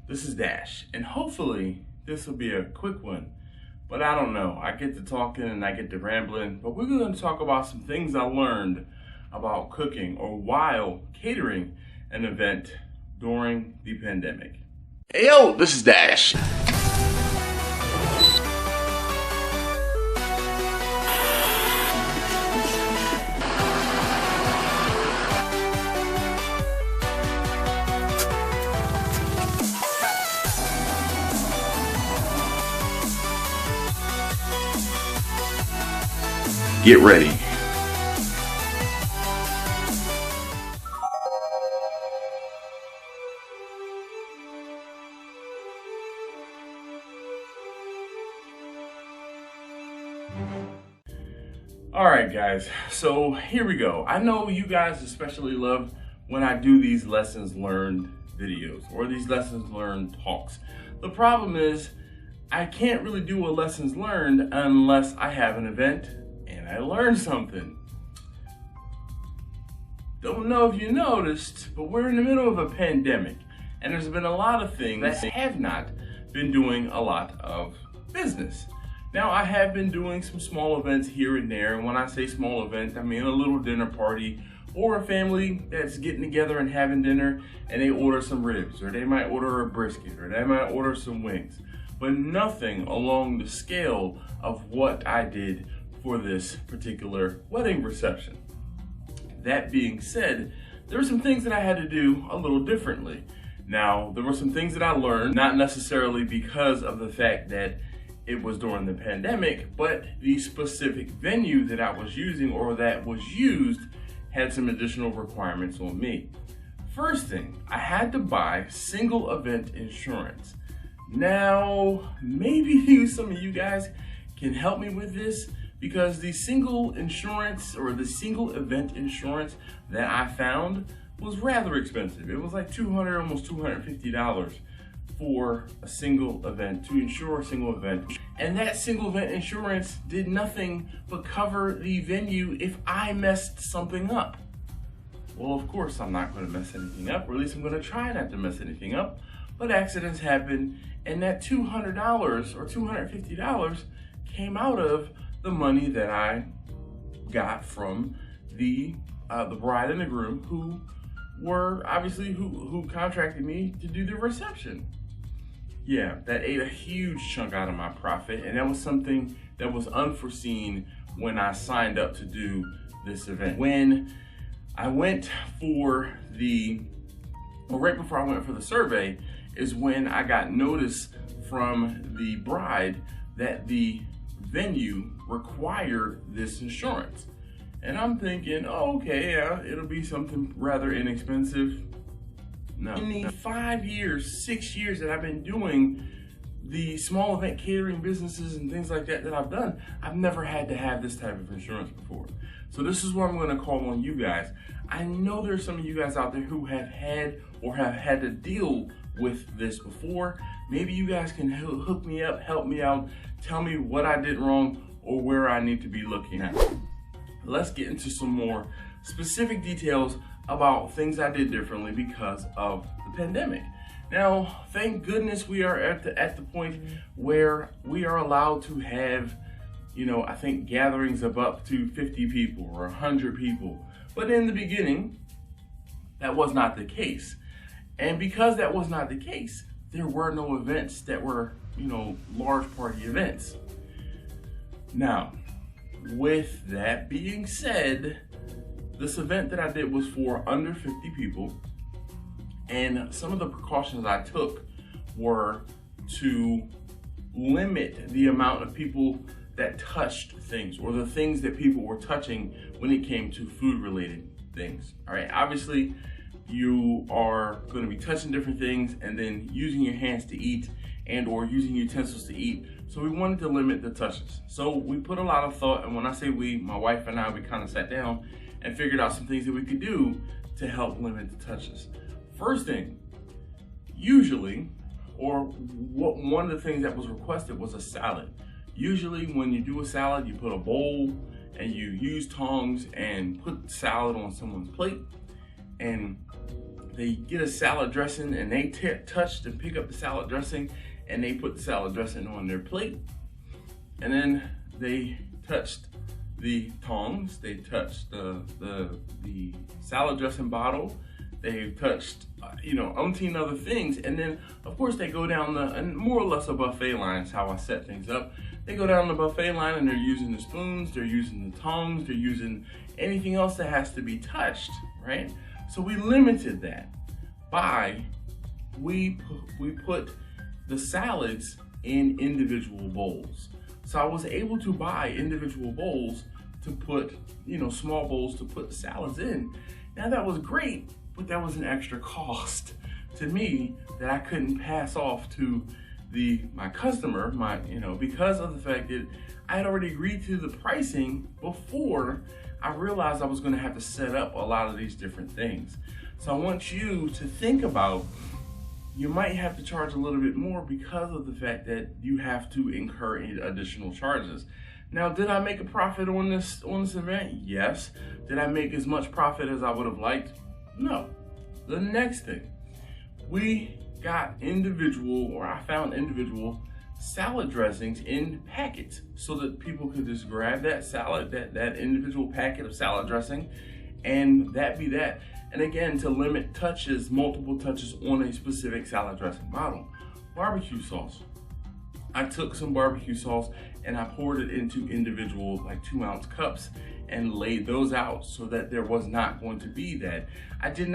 This is Dash, and hopefully this will be a quick one, but I don't know. I get to talking and I get to rambling, but we're going to talk about some things I learned about cooking or while catering an event during the pandemic. Hey yo, this is Dash. Get ready. All right, guys, so here we go. I know you guys especially love when I do these lessons learned videos or these lessons learned talks. The problem is I can't really do a lessons learned unless I have an event and I learn something. Don't know if you noticed, but we're in the middle of a pandemic and there's been a lot of things that have not been doing a lot of business. Now, I have been doing some small events here and there, and when I say small event, I mean a little dinner party or a family that's getting together and having dinner and they order some ribs, or they might order a brisket, or they might order some wings, but nothing along the scale of what I did for this particular wedding reception. That being said, there were some things that I had to do a little differently. Now, there were some things that I learned, not necessarily because of the fact that it was during the pandemic, but the specific venue that I was using or that was used had some additional requirements on me. First thing, I had to buy single event insurance. Now, maybe some of you guys can help me with this, because the single insurance or the single event insurance that I found was rather expensive. It was like $200, almost $250 for a single event, to insure a single event. And that single event insurance did nothing but cover the venue if I messed something up. Well, of course, I'm not gonna mess anything up, or at least I'm gonna try not to mess anything up, but accidents happen, and that $200 or $250 came out of the money that I got from the bride and the groom, who were obviously who contracted me to do the reception. Yeah, that ate a huge chunk out of my profit, and that was something that was unforeseen when I signed up to do this event. When I went for right before I went for the survey is when I got notice from the bride that the venue required this insurance. And I'm thinking, oh, okay, yeah, it'll be something rather inexpensive. No. In the 5 years, 6 years that I've been doing the small event catering businesses and things like that I've done, I've never had to have this type of insurance before. So this is where I'm going to call on you guys. I know there's some of you guys out there who have had or have had to deal with this before. Maybe you guys can hook me up, help me out, tell me what I did wrong or where I need to be looking at. Let's get into some more specific details about things I did differently because of the pandemic. Now, thank goodness we are at the point where we are allowed to have, I think gatherings of up to 50 people or 100 people. But in the beginning, that was not the case. And because that was not the case, there were no events that were, large party events. Now, with that being said, this event that I did was for under 50 people, and some of the precautions I took were to limit the amount of people that touched things, or the things that people were touching when it came to food related things. All right, obviously you are going to be touching different things and then using your hands to eat and or using utensils to eat. So we wanted to limit the touches. So we put a lot of thought, and when I say we, my wife and I, we kind of sat down and figured out some things that we could do to help limit the touches. First thing, usually, or one of the things that was requested was a salad. Usually when you do a salad, you put a bowl and you use tongs and put salad on someone's plate, and they get a salad dressing and they touch and pick up the salad dressing and they put the salad dressing on their plate. And then they touched the tongs, they touched the salad dressing bottle, they touched, umpteen other things. And then of course they go down and more or less a buffet line is how I set things up. They go down the buffet line and they're using the spoons, they're using the tongs, they're using anything else that has to be touched, right? So we limited that by, we put the salads in individual bowls. So I was able to buy individual bowls to put, small bowls to put the salads in. Now that was great, but that was an extra cost to me that I couldn't pass off to my customer, because of the fact that I had already agreed to the pricing before I realized I was gonna have to set up a lot of these different things. So I want you to think about, you might have to charge a little bit more because of the fact that you have to incur additional charges. Now, did I make a profit on this event? Yes. Did I make as much profit as I would have liked? No. The next thing, we got I found individual salad dressings in packets so that people could just grab that salad, that individual packet of salad dressing, and that be that. And again, to limit touches, multiple touches on a specific salad dressing bottle. Barbecue sauce. I took some barbecue sauce and I poured it into individual 2-ounce cups and laid those out so that there was not going to be that. I could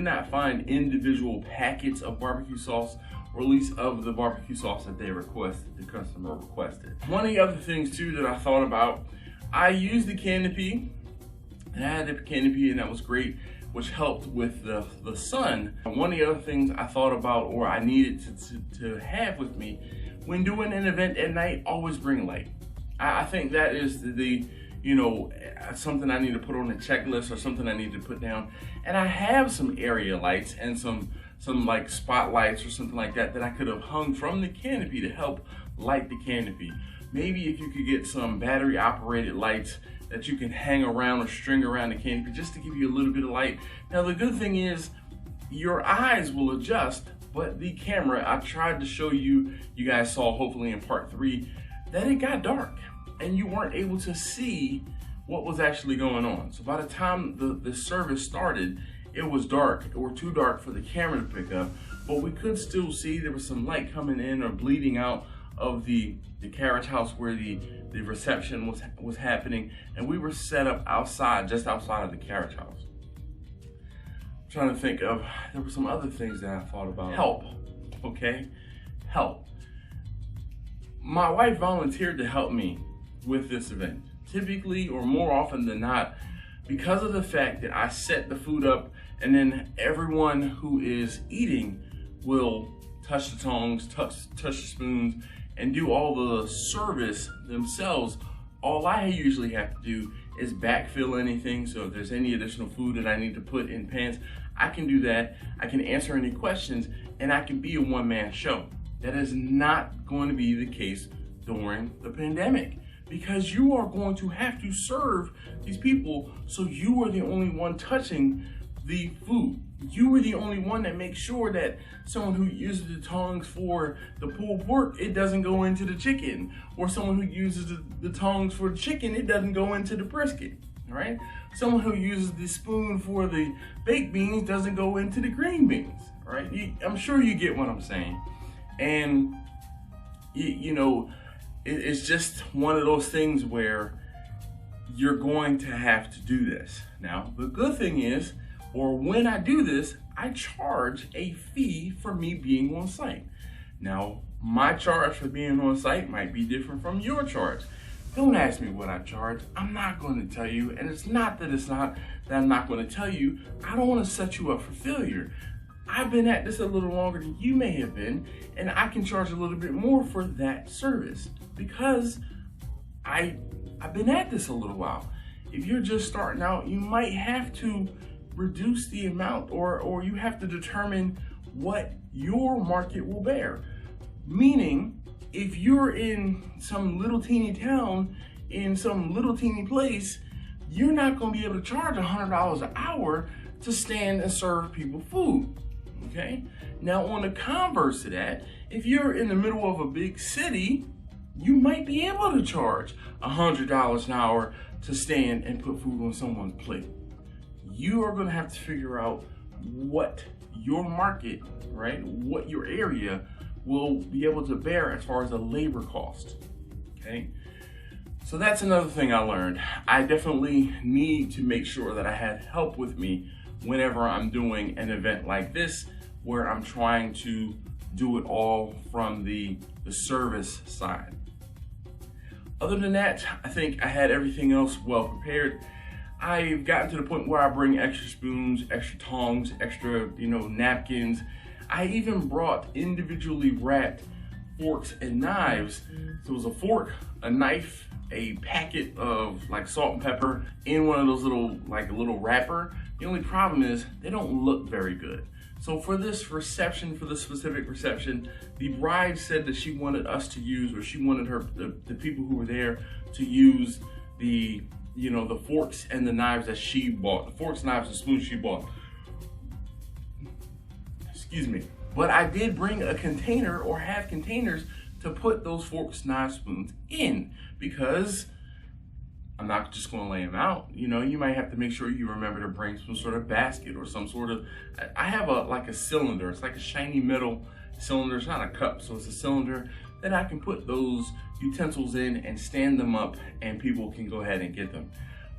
not find individual packets of barbecue sauce, or at least of the barbecue sauce that the customer requested. One of the other things too that I thought about, I used the canopy, and I had the canopy and that was great, which helped with the sun. One of the other things I thought about, or I needed to have with me when doing an event at night, always bring light. I think that is something I need to put on a checklist or something I need to put down. And I have some area lights and some spotlights or something like that I could have hung from the canopy to help light the canopy. Maybe if you could get some battery operated lights that you can hang around or string around the canopy just to give you a little bit of light. Now the good thing is your eyes will adjust, but the camera, I tried to show you, you guys saw hopefully in part 3, that it got dark and you weren't able to see what was actually going on. So by the time the service started, it was dark, or too dark for the camera to pick up, but we could still see there was some light coming in or bleeding out of the carriage house where the reception was happening, and we were set up outside, just outside of the carriage house. I'm trying to think of, there were some other things that I thought about. Help, okay? Help. My wife volunteered to help me with this event. Typically, or more often than not, because of the fact that I set the food up and then everyone who is eating will touch the tongs, touch the spoons, and do all the service themselves, all I usually have to do is backfill anything. So if there's any additional food that I need to put in pans, I can do that. I can answer any questions, and I can be a one-man show. That is not going to be the case during the pandemic, because you are going to have to serve these people, so you are the only one touching the food. You are the only one that makes sure that someone who uses the tongs for the pulled pork, it doesn't go into the chicken, or someone who uses the tongs for the chicken, it doesn't go into the brisket, all right? Someone who uses the spoon for the baked beans doesn't go into the green beans, all right? I'm sure you get what I'm saying. And, it's just one of those things where you're going to have to do this. Now, the good thing is, or when I do this, I charge a fee for me being on site. Now, my charge for being on site might be different from your charge. Don't ask me what I charge. I'm not going to tell you, and it's not that I'm not going to tell you. I don't want to set you up for failure. I've been at this a little longer than you may have been, and I can charge a little bit more for that service because I've been at this a little while. If you're just starting out, you might have to reduce the amount, or you have to determine what your market will bear. Meaning, if you're in some little teeny town, in some little teeny place, you're not going to be able to charge $100 an hour to stand and serve people food, okay? Now on the converse to that, if you're in the middle of a big city, you might be able to charge $100 an hour to stand and put food on someone's plate. You are gonna have to figure out what your market, right, what your area will be able to bear as far as the labor cost, okay? So that's another thing I learned. I definitely need to make sure that I have help with me whenever I'm doing an event like this, where I'm trying to do it all from the service side. Other than that, I think I had everything else well prepared. I've gotten to the point where I bring extra spoons, extra tongs, extra, napkins. I even brought individually wrapped forks and knives. So it was a fork, a knife, a packet of like salt and pepper in one of those little, like a little wrapper. The only problem is they don't look very good. So for this reception, for this specific reception, the bride said that she wanted us to use, or she wanted the people who were there to use the forks and the knives that she bought, the forks, knives, and spoons she bought. Excuse me. But I did bring a container or have containers to put those forks, knives, spoons in, because I'm not just gonna lay them out. You might have to make sure you remember to bring some sort of basket or some sort of, I have like a cylinder. It's like a shiny metal cylinder. It's not a cup, so it's a cylinder that I can put those utensils in and stand them up, and people can go ahead and get them.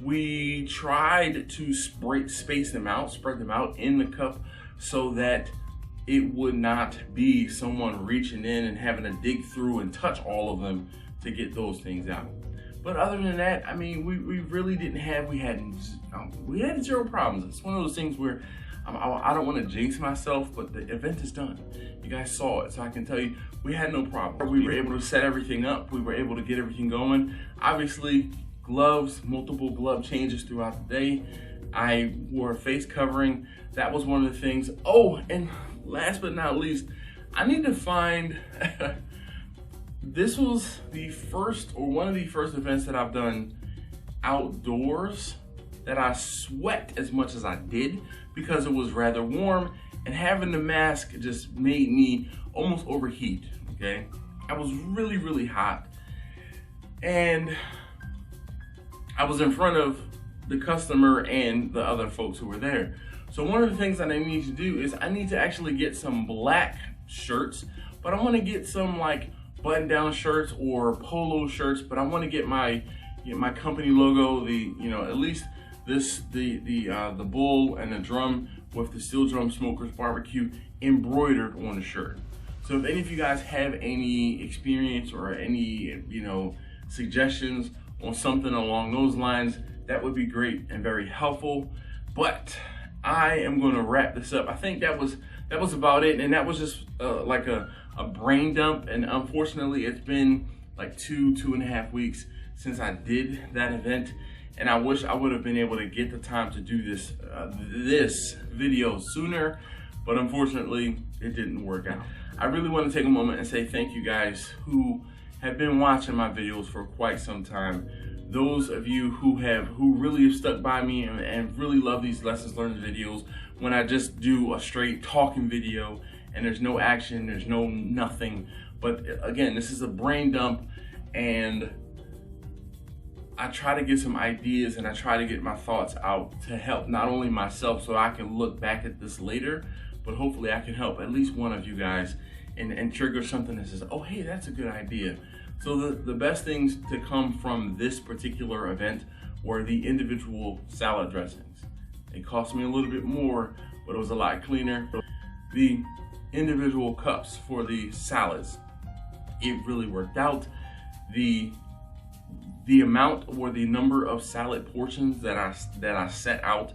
We tried to space them out, spread them out in the cup so that it would not be someone reaching in and having to dig through and touch all of them to get those things out. But other than that, I mean, we really didn't have, we had zero problems. It's one of those things where I don't want to jinx myself, but the event is done. You guys saw it, so I can tell you, we had no problem. We were able to set everything up. We were able to get everything going. Obviously, gloves, multiple glove changes throughout the day. I wore a face covering. That was one of the things. Oh, and last but not least, I need to find, this was the first, or one of the first events that I've done outdoors that I sweat as much as I did, because it was rather warm, and having the mask just made me almost overheat, okay? I was really, really hot, and I was in front of the customer and the other folks who were there. So one of the things that I need to do is I need to actually get some black shirts, but I want to get some like button-down shirts or polo shirts, but I want to get my my company logo, at least this the bull and the drum with the Steel Drum Smokers Barbecue embroidered on the shirt. So if any of you guys have any experience or any suggestions on something along those lines, that would be great and very helpful. But I am going to wrap this up. I think that was about it, and that was just like a brain dump. And unfortunately, it's been like 2.5 weeks since I did that event, and I wish I would have been able to get the time to do this this video sooner, but unfortunately, it didn't work out. I really want to take a moment and say thank you guys who have been watching my videos for quite some time. Those of you who really have stuck by me and really love these lessons learned videos when I just do a straight talking video and there's no action, there's no nothing. But again, this is a brain dump, and I try to get some ideas and I try to get my thoughts out to help not only myself so I can look back at this later, but hopefully I can help at least one of you guys and trigger something that says, oh, hey, that's a good idea. So the best things to come from this particular event were the individual salad dressings. It cost me a little bit more, but it was a lot cleaner. The individual cups for the salads, it really worked out. The amount or the number of salad portions that I set out,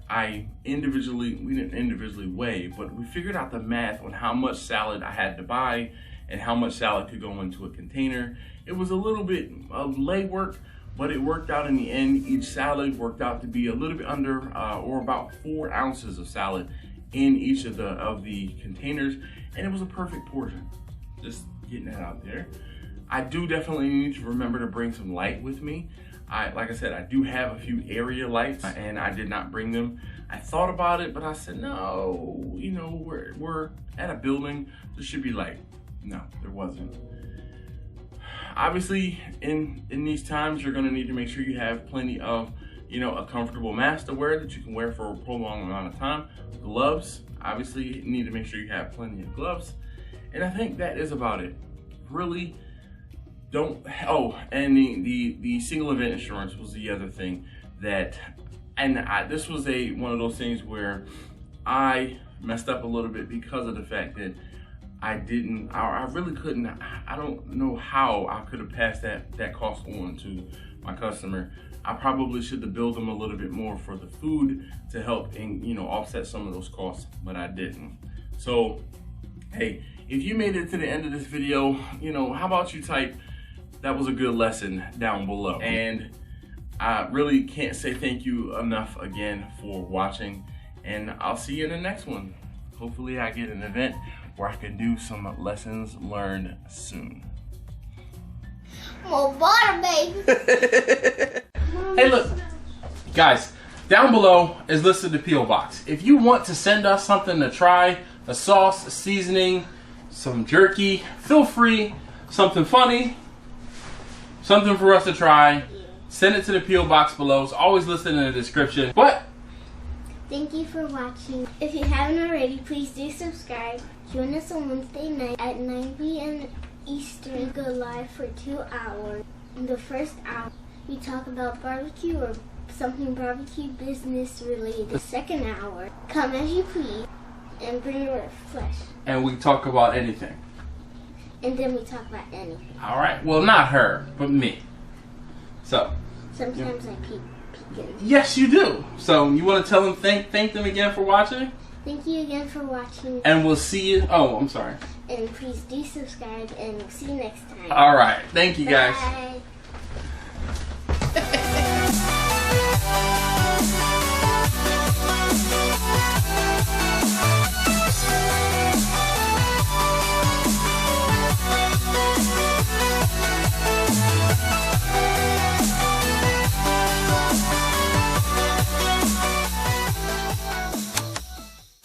we didn't individually weigh, but we figured out the math on how much salad I had to buy and how much salad could go into a container. It was a little bit of legwork, but it worked out in the end. Each salad worked out to be a little bit under or about 4 ounces of salad in each of the containers, and it was a perfect portion. Just getting that out there. I do definitely need to remember to bring some light with me. Like I said, I do have a few area lights and I did not bring them. I thought about it, but I said, no, you know, we're at a building, there should be light. No, there wasn't. Obviously, in these times, you're gonna need to make sure you have plenty of, you know, a comfortable mask to wear that you can wear for a prolonged amount of time. Gloves, obviously, you need to make sure you have plenty of gloves. And I think that is about it. Really don't, oh, and the single event insurance was the other thing that, this was one of those things where I messed up a little bit because of the fact that I really couldn't, I don't know how I could have passed that cost on to my customer. I probably should have billed them a little bit more for the food to help and, you know, offset some of those costs, but I didn't. So, hey, if you made it to the end of this video, you know, how about you type, that was a good lesson down below. And I really can't say thank you enough again for watching, and I'll see you in the next one. Hopefully I get an event where I can do some lessons learned soon. More butter, baby. Hey, look, guys, down below is listed the P.O. Box. If you want to send us something to try, a sauce, a seasoning, some jerky, feel free, something funny, something for us to try, send it to the P.O. Box below. It's always listed in the description. But thank you for watching. If you haven't already, please do subscribe. Join us on Wednesday night at 9 p.m. Eastern. Go live for 2 hours. In the first hour, we talk about barbecue or something barbecue business related. The second hour, come as you please and bring your flesh. And we talk about anything. And then we talk about anything. All right. Well, not her, but me. So. Sometimes I peek in. Yes, you do. So you want to tell them thank them again for watching? Thank you again for watching. And we'll see you. Oh, I'm sorry. And please do subscribe, and we'll see you next time. All right. Thank you, guys. Bye.